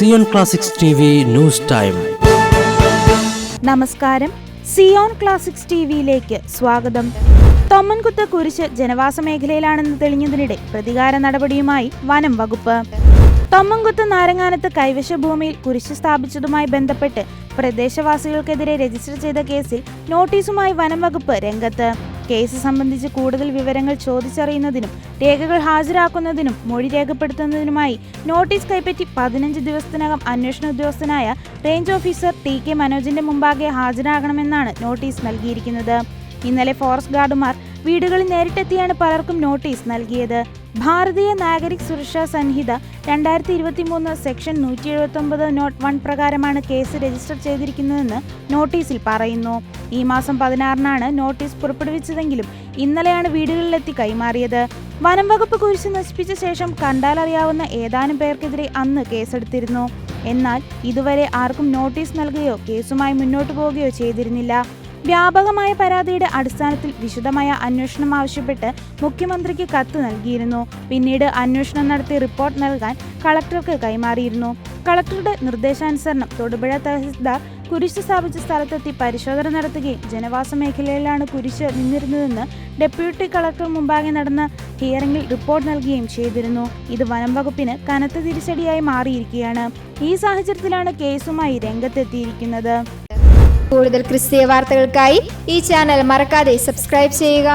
Zion Classics TV news time. നമസ്കാരം, Zion Classics ടിവിയിലേക്ക് സ്വാഗതം. തൊമ്മൻകുത്ത് കുരിശ് ജനവാസ മേഖലയിലാണെന്ന് തെളിഞ്ഞതിനിടെ പ്രതികാര നടപടിയുമായി വനം വകുപ്പ്. തൊമ്മൻകുത്ത് നാരങ്ങാനത്ത് കൈവശ ഭൂമിയിൽ കുരിശ് സ്ഥാപിച്ചതുമായി ബന്ധപ്പെട്ട് പ്രദേശവാസികൾക്കെതിരെ രജിസ്റ്റർ ചെയ്ത കേസിൽ നോട്ടീസുമായി വനം വകുപ്പ് രംഗത്ത്. കേസ് സംബന്ധിച്ച് കൂടുതൽ വിവരങ്ങൾ ചോദിച്ചറിയുന്നതിനും രേഖകൾ ഹാജരാക്കുന്നതിനും മൊഴി രേഖപ്പെടുത്തുന്നതിനുമായി നോട്ടീസ് കൈപ്പറ്റി 15 ദിവസത്തിനകം അന്വേഷണ ഉദ്യോഗസ്ഥനായ റേഞ്ച് ഓഫീസർ TK മനോജിന്റെ മുമ്പാകെ ഹാജരാകണമെന്നാണ് നോട്ടീസ് നൽകിയിരിക്കുന്നത്. ഇന്നലെ ഫോറസ്റ്റ് ഗാർഡുമാർ വീടുകളിൽ നേരിട്ടെത്തിയാണ് പലർക്കും നോട്ടീസ് നൽകിയത്. ഭാരതീയ നാഗരിക് സുരക്ഷാ സംഹിത 2023 സെക്ഷൻ 179 നോട്ട് 1 പ്രകാരമാണ് കേസ് രജിസ്റ്റർ ചെയ്തിരിക്കുന്നതെന്ന് നോട്ടീസിൽ പറയുന്നു. ഈ മാസം 16-നാണ് നോട്ടീസ് പുറപ്പെടുവിച്ചതെങ്കിലും ഇന്നലെയാണ് വീടുകളിലെത്തി കൈമാറിയത്. വനം വകുപ്പ് കുരിശ് നശിപ്പിച്ച ശേഷം കണ്ടാലറിയാവുന്ന ഏതാനും പേർക്കെതിരെ അന്ന് കേസെടുത്തിരുന്നു. എന്നാൽ ഇതുവരെ ആർക്കും നോട്ടീസ് നൽകുകയോ കേസുമായി മുന്നോട്ടു പോവുകയോ ചെയ്തിരുന്നില്ല. വ്യാപകമായ പരാതിയുടെ അടിസ്ഥാനത്തിൽ വിശദമായ അന്വേഷണം ആവശ്യപ്പെട്ട് മുഖ്യമന്ത്രിക്ക് കത്ത് നൽകിയിരുന്നു. പിന്നീട് അന്വേഷണം നടത്തി റിപ്പോർട്ട് നൽകാൻ കളക്ടർക്ക് കൈമാറിയിരുന്നു. കളക്ടറുടെ നിർദ്ദേശാനുസരണം തൊടുപുഴ തഹസിൽദാർ കുരിശ് സ്ഥാപിച്ച സ്ഥലത്തെത്തി പരിശോധന നടത്തുകയും ജനവാസ മേഖലയിലാണ് കുരിശ് നിന്നിരുന്നതെന്ന് ഡെപ്യൂട്ടി കളക്ടർ മുമ്പാകെ നടന്ന ഹിയറിംഗിൽ റിപ്പോർട്ട് നൽകുകയും ചെയ്തിരുന്നു. ഇത് വനം വകുപ്പിന് കനത്ത തിരിച്ചടിയായി മാറിയിരിക്കുകയാണ്. ഈ സാഹചര്യത്തിലാണ് കേസുമായി രംഗത്തെത്തിയിരിക്കുന്നത്. കൂടുതൽ ക്രിസ്തീയ വാർത്തകൾക്കായി ഈ ചാനൽ മറക്കാതെ സബ്സ്ക്രൈബ് ചെയ്യുക.